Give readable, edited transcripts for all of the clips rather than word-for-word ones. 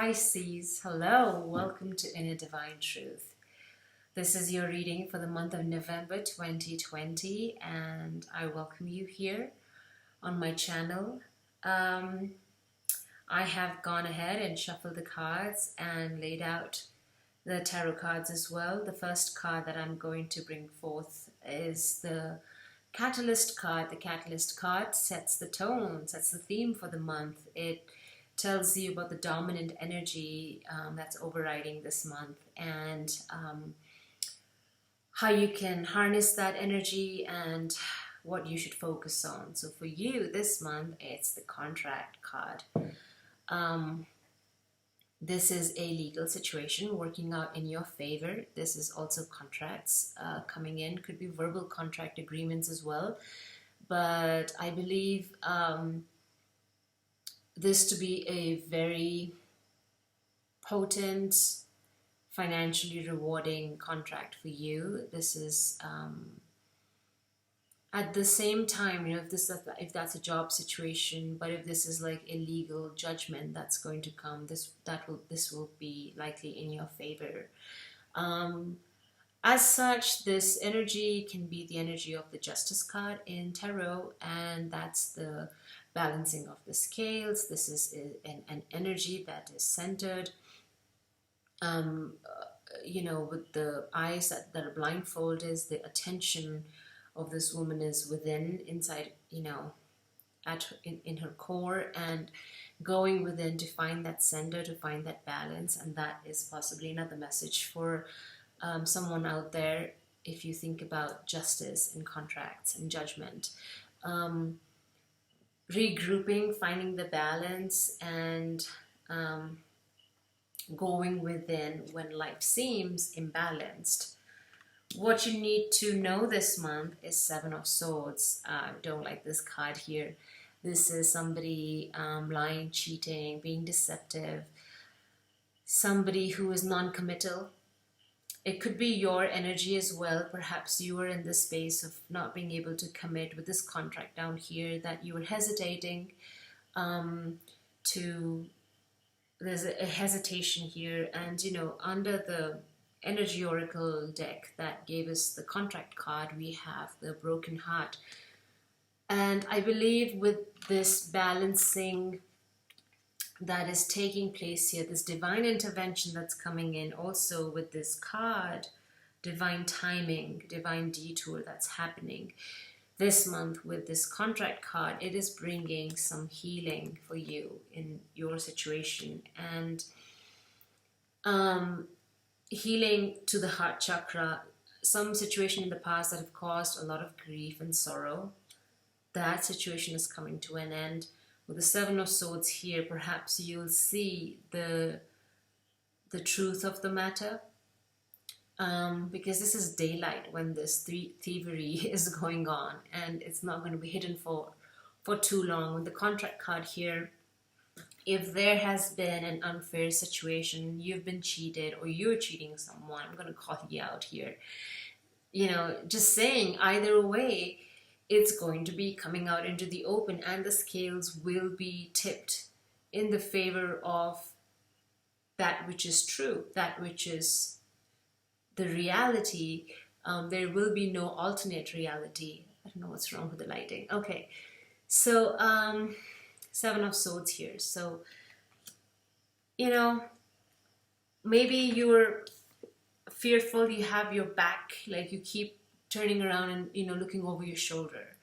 Pisces, hello, welcome to Inner Divine Truth. This is your reading for the month of November 2020, and I welcome you here on my channel. I have gone ahead and shuffled the cards and laid out the tarot cards as well. The first card that I'm going to bring forth is the Catalyst card. The Catalyst card sets the tone, sets the theme for the month. It tells you about the dominant energy that's overriding this month and how you can harness that energy and what you should focus on. So for you this month, it's the Contract card. This is a legal situation working out in your favor. This is also contracts coming in. Could be verbal contract agreements as well. But I believe this to be a very potent, financially rewarding contract for you. This is at the same time, if that's a job situation, but if this is like a legal judgment that's going to come, this will be likely in your favor. As such, this energy can be the energy of the Justice card in tarot, and that's the balancing of the scales. This is an energy that is centered, with the eyes that are blindfolded. The attention of this woman is inside, in her core, and going within to find that center, to find that balance. And that is possibly another message for someone out there if you think about justice and contracts and judgment. Regrouping, finding the balance, and going within when life seems imbalanced. What you need to know this month is Seven of Swords. I don't like this card here. This is somebody lying, cheating, being deceptive, somebody who is non-committal. It could be your energy as well. Perhaps you are in this space of not being able to commit with this contract down here, that you were hesitating there's a hesitation here. And, under the Energy Oracle deck that gave us the contract card, we have the broken heart. And I believe with this balancing that is taking place here, this divine intervention that's coming in, also with this card, divine timing, divine detour that's happening this month with this contract card, it is bringing some healing for you in your situation, and healing to the heart chakra. Some situation in the past that have caused a lot of grief and sorrow, that situation is coming to an end. With the Seven of Swords here, perhaps you'll see the truth of the matter, because this is daylight when this thievery is going on, and it's not going to be hidden for too long. With the contract card here, if there has been an unfair situation, you've been cheated or you're cheating someone, I'm going to call you out here. Just saying, either way, it's going to be coming out into the open, and the scales will be tipped in the favor of that which is true, that which is the reality. There will be no alternate reality. I don't know what's wrong with the lighting. Okay, so Seven of Swords here. So, maybe you're fearful, you have your back, like you keep turning around and, looking over your shoulder.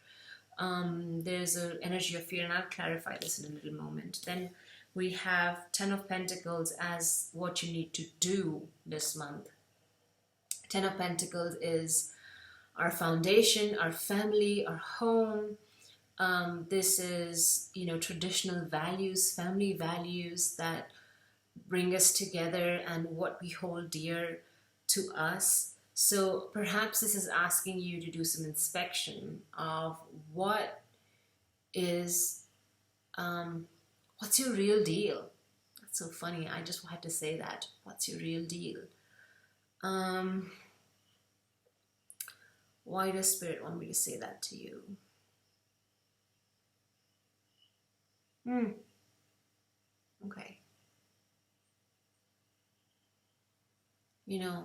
There's an energy of fear, and I'll clarify this in a little moment. Then we have Ten of Pentacles as what you need to do this month. Ten of Pentacles is our foundation, our family, our home. This is, traditional values, family values that bring us together and what we hold dear to us. So perhaps this is asking you to do some inspection of what is, what's your real deal? That's so funny. I just had to say that. What's your real deal? Why does Spirit want me to say that to you? Okay.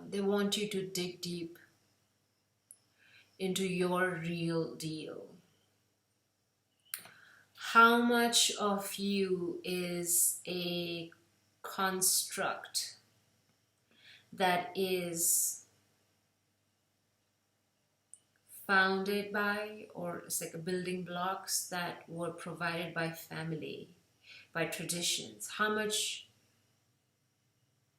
they want you to dig deep into your real deal. How much of you is a construct that is founded by, or it's like a building blocks that were provided by family, by traditions? How much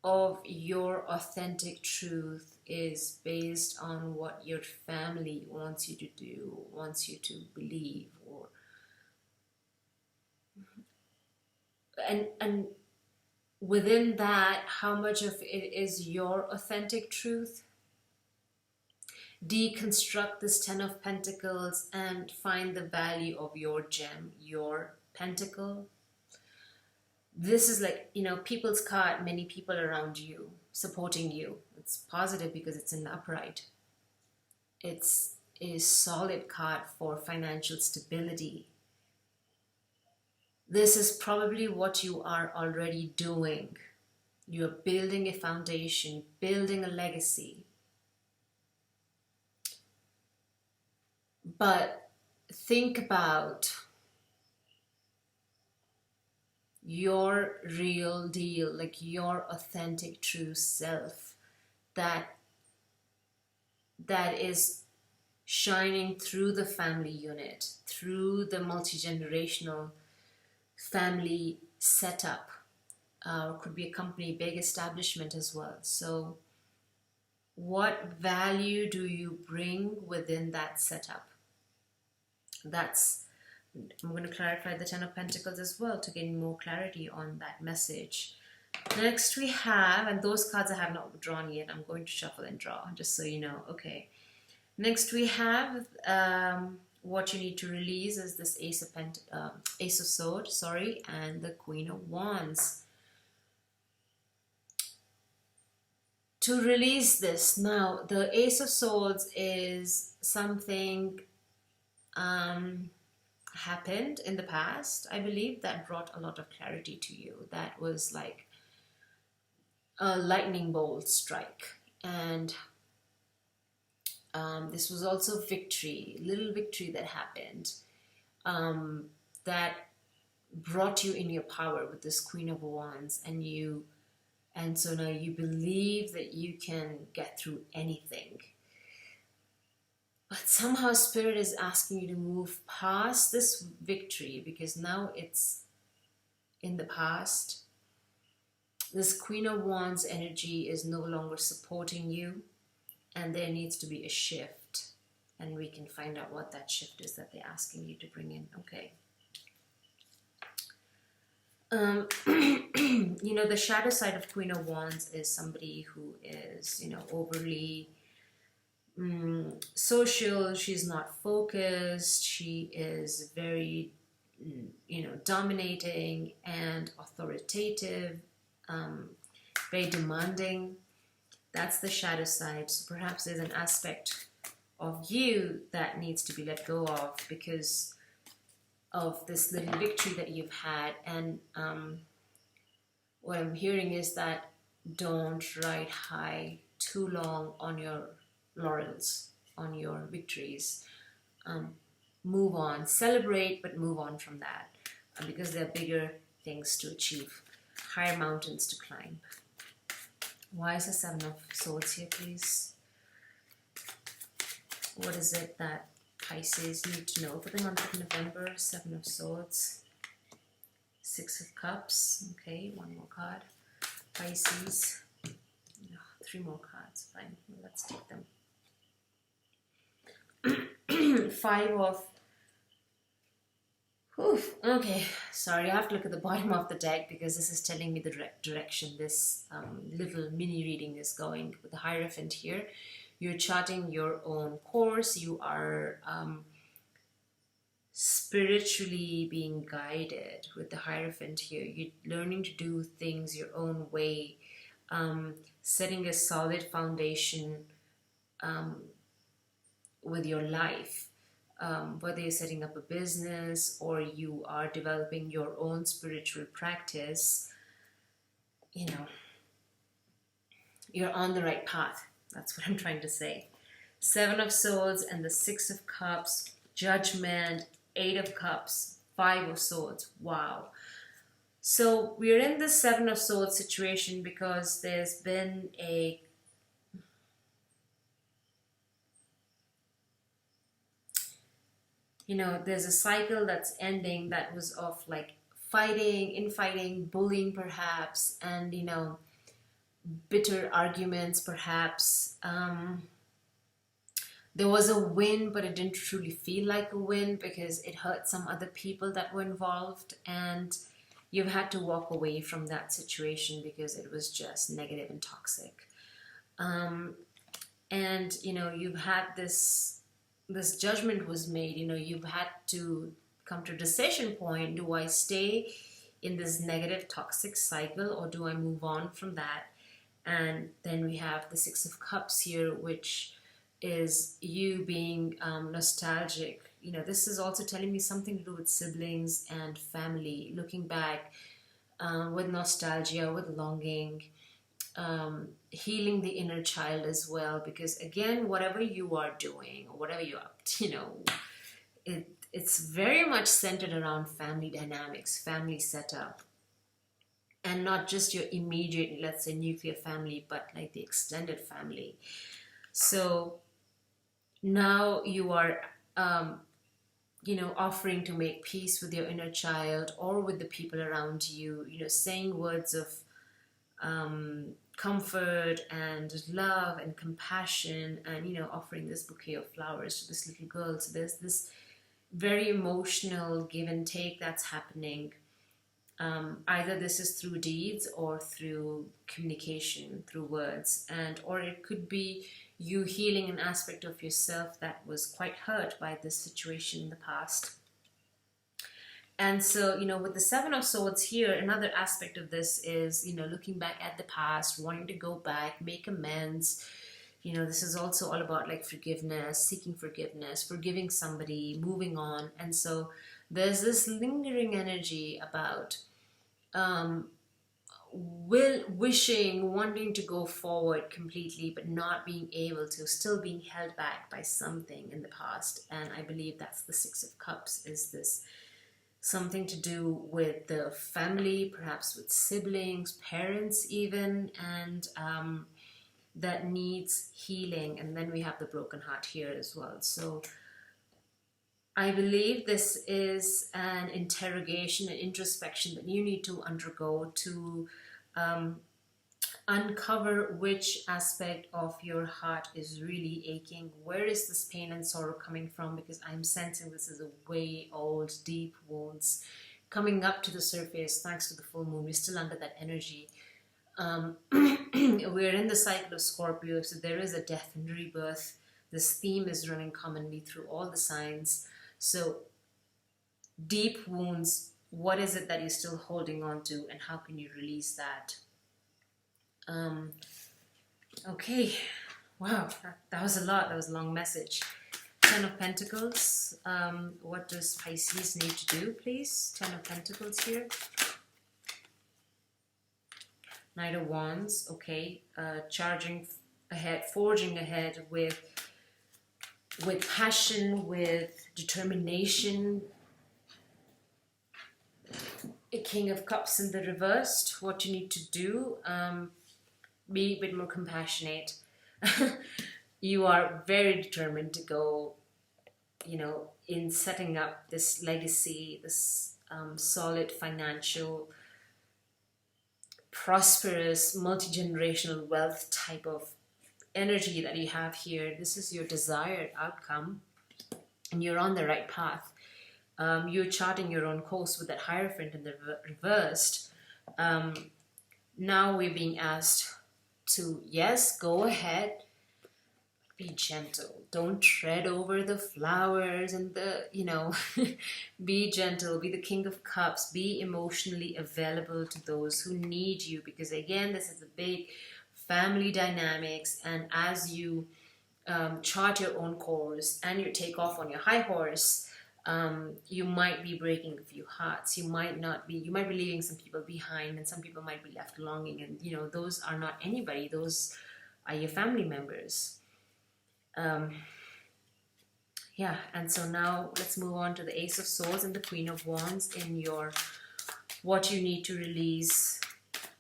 of your authentic truth is based on what your family wants you to do, wants you to believe, or and within that, how much of it is your authentic truth? Deconstruct this 10 of Pentacles and find the value of your gem, your pentacle. This is like, people's card, many people around you supporting you. It's positive because it's in the upright. It's a solid card for financial stability. This is probably what you are already doing. You're building a foundation, building a legacy. But think about your real deal, like your authentic true self that is shining through the family unit, through the multi-generational family setup. Could be a company, big establishment as well. So what value do you bring within that setup? I'm going to clarify the 10 of Pentacles as well to gain more clarity on that message. Next we have, and those cards I have not drawn yet, I'm going to shuffle and draw just so you know. Okay. Next we have what you need to release is this Ace of Swords, and the Queen of Wands. To release this, now the Ace of Swords is something happened in the past, I believe, that brought a lot of clarity to you. That was like a lightning bolt strike, and this was also little victory that happened, that brought you in your power with this Queen of Wands, and so now you believe that you can get through anything. But somehow Spirit is asking you to move past this victory because now it's in the past. This Queen of Wands energy is no longer supporting you, and there needs to be a shift. And we can find out what that shift is that they're asking you to bring in. Okay. The shadow side of Queen of Wands is somebody who is, overly social. She's not focused. She is very, dominating and authoritative, very demanding. That's the shadow side. So perhaps there's an aspect of you that needs to be let go of because of this little victory that you've had. And what I'm hearing is that don't ride high too long on your laurels, on your victories. Move on, celebrate, but move on from that because there are bigger things to achieve, higher mountains to climb. Why is the Seven of Swords here, please? What is it that Pisces need to know for the month of November? Seven of Swords, Six of Cups. Okay, one more card. Pisces. Three more cards. Fine, let's take them. Five of... Okay, sorry, I have to look at the bottom of the deck because this is telling me the direction this little mini reading is going. With the Hierophant here, you're charting your own course. You are spiritually being guided with the Hierophant here. You're learning to do things your own way, setting a solid foundation with your life. Whether you're setting up a business or you are developing your own spiritual practice, you're on the right path. That's what I'm trying to say. Seven of Swords and the Six of Cups, Judgment, Eight of Cups, Five of Swords. Wow. So we're in the Seven of Swords situation because there's been a there's a cycle that's ending that was of like fighting, infighting, bullying perhaps, and bitter arguments perhaps. There was a win, but it didn't truly feel like a win because it hurt some other people that were involved, and you've had to walk away from that situation because it was just negative and toxic. And you've had this judgment was made. You've had to come to a decision point. Do I stay in this negative toxic cycle, or do I move on from that? And then we have the Six of Cups here, which is you being nostalgic. This is also telling me something to do with siblings and family, looking back with nostalgia, with longing, healing the inner child as well, because again, whatever you are doing or whatever you're up to, it's very much centered around family dynamics, family setup, and not just your immediate, let's say, nuclear family, but like the extended family. So now you are offering to make peace with your inner child or with the people around you, saying words of comfort and love and compassion, and offering this bouquet of flowers to this little girl. So there's this very emotional give and take that's happening. Either this is through deeds or through communication, through words, or it could be you healing an aspect of yourself that was quite hurt by this situation in the past. And so, with the Seven of Swords here, another aspect of this is, looking back at the past, wanting to go back, make amends. This is also all about like forgiveness, seeking forgiveness, forgiving somebody, moving on. And so there's this lingering energy about wishing, wanting to go forward completely, but not being able to, still being held back by something in the past. And I believe that's the Six of Cups, is this something to do with the family, perhaps with siblings, parents even, and that needs healing. And then we have the broken heart here as well. So I believe this is an interrogation, an introspection that you need to undergo to uncover which aspect of your heart is really aching. Where is this pain and sorrow coming from? Because I'm sensing this is a way old, deep wounds coming up to the surface thanks to the full moon. We're still under that energy. We're in the cycle of Scorpio, so there is a death and rebirth. This theme is running commonly through all the signs. So deep wounds, what is it that you're still holding on to, and how can you release that? Okay, wow, that was a lot. That was a long message. Ten of Pentacles. What does Pisces need to do, please? Ten of Pentacles here. Knight of Wands. Okay, charging ahead, forging ahead with passion, with determination. A King of Cups in the reversed. What you need to do, be a bit more compassionate. You are very determined to go, in setting up this legacy, this solid financial, prosperous, multi-generational wealth type of energy that you have here. This is your desired outcome, and you're on the right path. You're charting your own course with that Hierophant in the reversed. Now we're being asked to, yes, go ahead, be gentle. Don't tread over the flowers and be gentle, be the King of Cups, be emotionally available to those who need you, because again, this is a big family dynamics, and as you chart your own course and you take off on your high horse, You might be breaking a few hearts. You might be leaving some people behind, and some people might be left longing. And those are not anybody. Those are your family members. Yeah, and so now let's move on to the Ace of Swords and the Queen of Wands in your what you need to release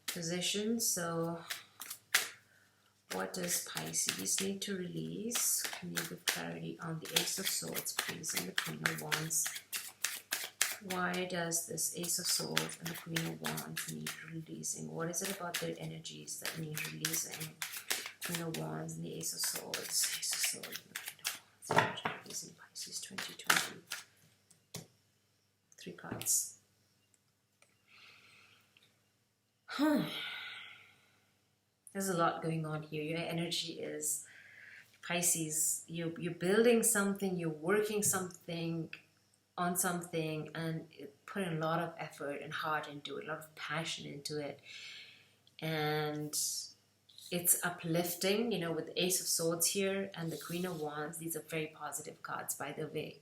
position. So what does Pisces need to release? Can you give clarity on the Ace of Swords, please, and the Queen of Wands? Why does this Ace of Swords and the Queen of Wands need releasing? What is it about their energies that need releasing? Queen of Wands and the Ace of Swords. Ace of Swords and the Queen of Wands. Energy releasing Pisces 2020. 3 cards. There's a lot going on here. Your energy is Pisces. You're building something, you're working something on something, and putting a lot of effort and heart into it, a lot of passion into it. And it's uplifting, with the Ace of Swords here and the Queen of Wands. These are very positive cards, by the way.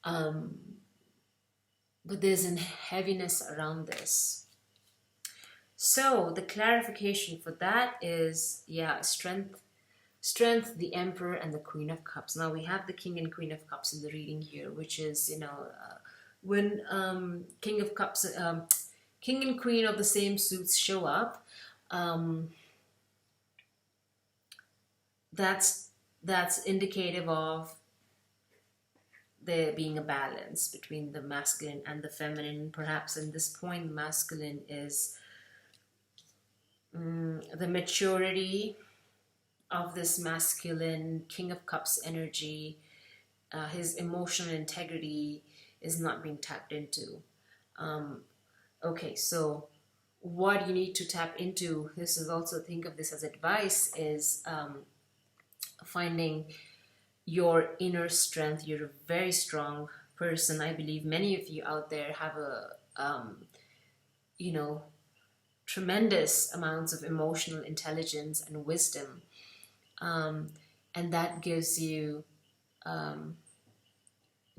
But there's a heaviness around this. So the clarification for that is, strength, the Emperor, and the Queen of Cups. Now we have the King and Queen of Cups in the reading here, which is, when King of Cups, King and Queen of the same suits show up, that's indicative of there being a balance between the masculine and the feminine. Perhaps in this point, the masculine is the maturity of this masculine King of Cups energy. His emotional integrity is not being tapped into. Okay, so what you need to tap into, this is also, think of this as advice, is finding your inner strength. You're a very strong person. I believe many of you out there have a tremendous amounts of emotional intelligence and wisdom, and that gives you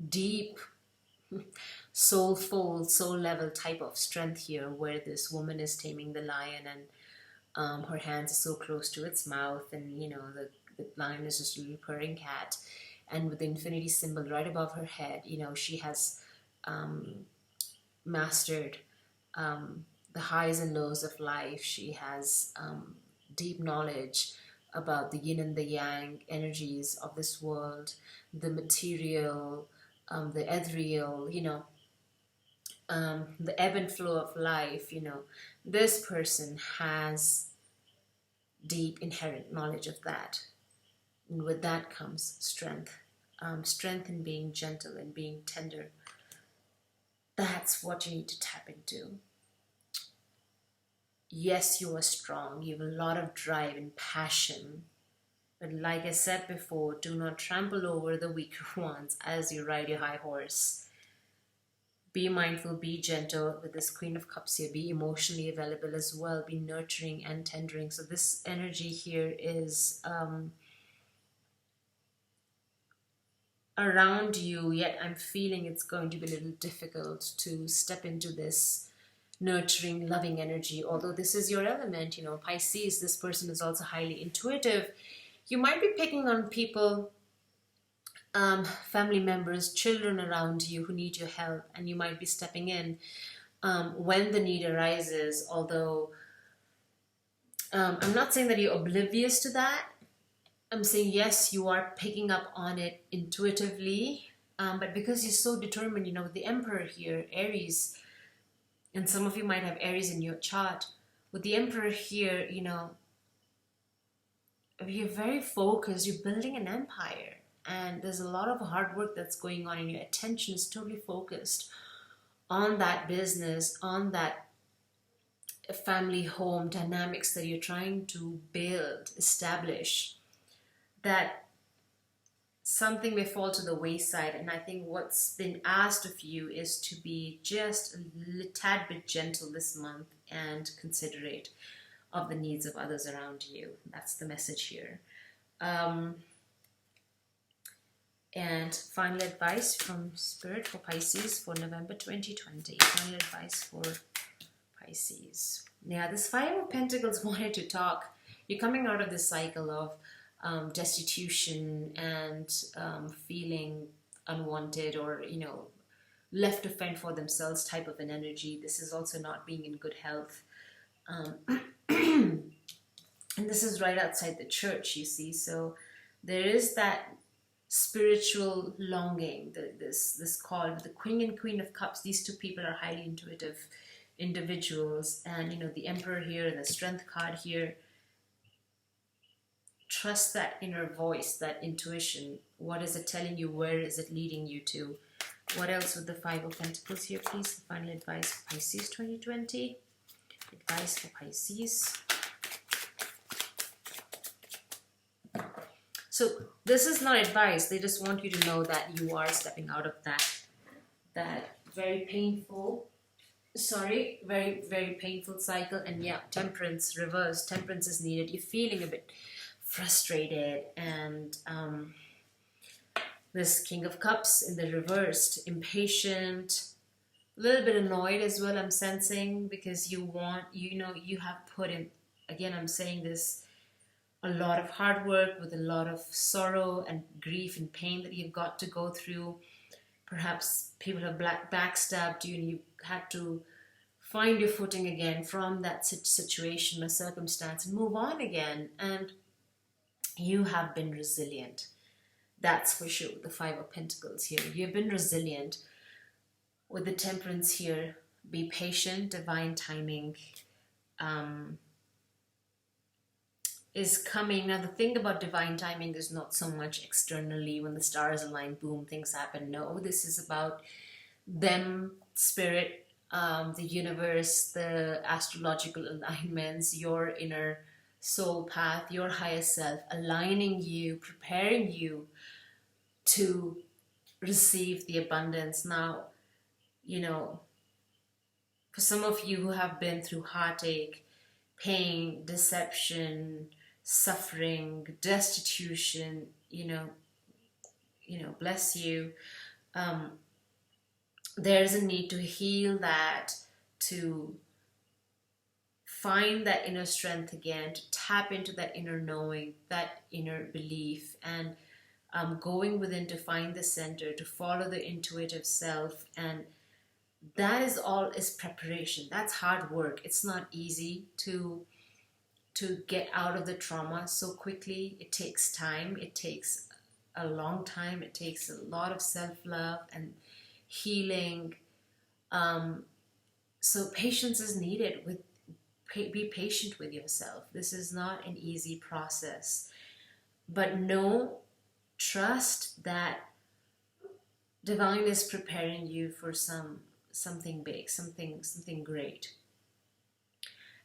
deep, soulful, soul level type of strength here, where this woman is taming the lion, and her hands are so close to its mouth, and the lion is just a little purring cat, and with the infinity symbol right above her head, she has mastered the highs and lows of life. She has deep knowledge about the yin and the yang energies of this world, the material, the ethereal, the ebb and flow of life. This person has deep inherent knowledge of that. And with that comes strength. Strength in being gentle and being tender. That's what you need to tap into. Yes, you are strong. You have a lot of drive and passion. But like I said before, do not trample over the weaker ones as you ride your high horse. Be mindful, be gentle with this Queen of Cups here. Be emotionally available as well. Be nurturing and tendering. So this energy here is around you, yet I'm feeling it's going to be a little difficult to step into this nurturing, loving energy. Although this is your element, Pisces, this person is also highly intuitive. You might be picking on people, family members, children around you who need your help, and you might be stepping in when the need arises. Although I'm not saying that you're oblivious to that. I'm saying, yes, you are picking up on it intuitively, but because you're so determined, with the Emperor here, Aries, and some of you might have Aries in your chart. With the Emperor here, you're very focused. You're building an empire, and there's a lot of hard work that's going on, and your attention is totally focused on that business, on that family home dynamics that you're trying to build, establish. That something may fall to the wayside, and I think what's been asked of you is to be just a tad bit gentle this month and considerate of the needs of others around you. That's the message here. And final advice from Spirit for Pisces for November 2020. Final advice for Pisces. Yeah, this Five of Pentacles wanted to talk. You're coming out of this cycle of destitution and feeling unwanted, or, you know, left to fend for themselves type of an energy. This is also not being in good health. And this is right outside the church, you see. So there is that spiritual longing, this call. The King and Queen of Cups, these two people are highly intuitive individuals. And, you know, the Emperor here, the Strength card here. Trust that inner voice, that intuition. What is it telling you? Where is it leading you to? What else with the Five of Pentacles here, please? The final advice for Pisces 2020. Advice for Pisces. So this is not advice. They just want you to know that you are stepping out of that very painful, very, very painful cycle. And yeah, Temperance, reverse. Temperance is needed. You're feeling a bit frustrated, and this King of Cups in the reversed, impatient, a little bit annoyed as well, I'm sensing, because you want, you know, you have put in, again, I'm saying this, a lot of hard work with a lot of sorrow and grief and pain that you've got to go through. Perhaps people have backstabbed you and you had to find your footing again from that situation or circumstance and move on again. And you have been resilient. That's for sure. The Five of Pentacles here. You've been resilient. With the Temperance here, be patient. Divine timing is coming. Now, the thing about divine timing is not so much externally when the stars align, boom, things happen. No, this is about them, spirit, the universe, the astrological alignments, your inner soul path, your higher self, aligning you, preparing you to receive the abundance. Now, you know, for some of you who have been through heartache, pain, deception, suffering, destitution, you know, bless you. There's a need to heal that, to find that inner strength again, to tap into that inner knowing, that inner belief, and going within to find the center, to follow the intuitive self. And that is all is preparation. That's hard work. It's not easy to get out of the trauma so quickly. It takes time. It takes a long time. It takes a lot of self-love and healing. So patience is needed. Be patient with yourself. This is not an easy process. But trust that divine is preparing you for something big, something great.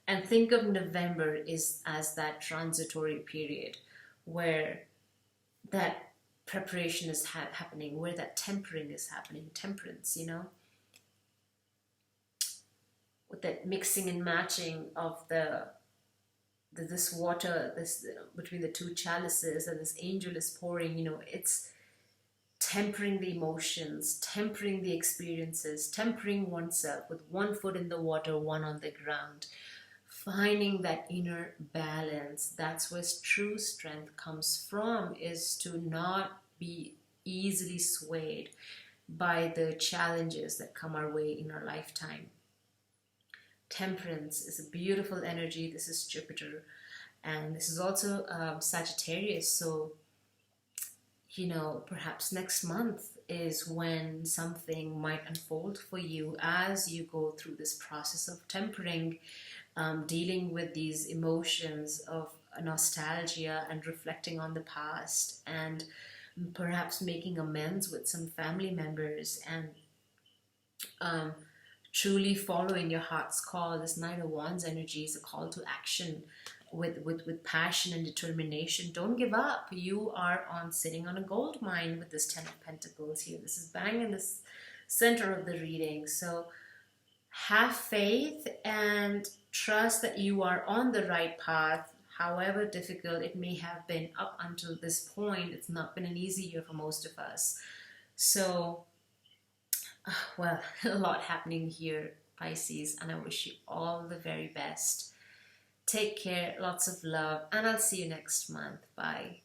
And think of November as that transitory period where that preparation is happening, where that tempering is happening, temperance, you know, with that mixing and matching of this water, between the two chalices, and this angel is pouring, you know, it's tempering the emotions, tempering the experiences, tempering oneself with one foot in the water, one on the ground, finding that inner balance. That's where true strength comes from, is to not be easily swayed by the challenges that come our way in our lifetime. Temperance is a beautiful energy. This is Jupiter, and this is also Sagittarius. So, you know, perhaps next month is when something might unfold for you as you go through this process of tempering, dealing with these emotions of nostalgia and reflecting on the past, and perhaps making amends with some family members, and truly following your heart's call. This Knight of Wands energy is a call to action with passion and determination. Don't give up. You are sitting on a gold mine with this Ten of Pentacles here. This is bang in the center of the reading. So have faith and trust that you are on the right path. However difficult it may have been up until this point, it's not been an easy year for most of us. So, well, a lot happening here, Pisces, and I wish you all the very best. Take care, lots of love, and I'll see you next month. Bye.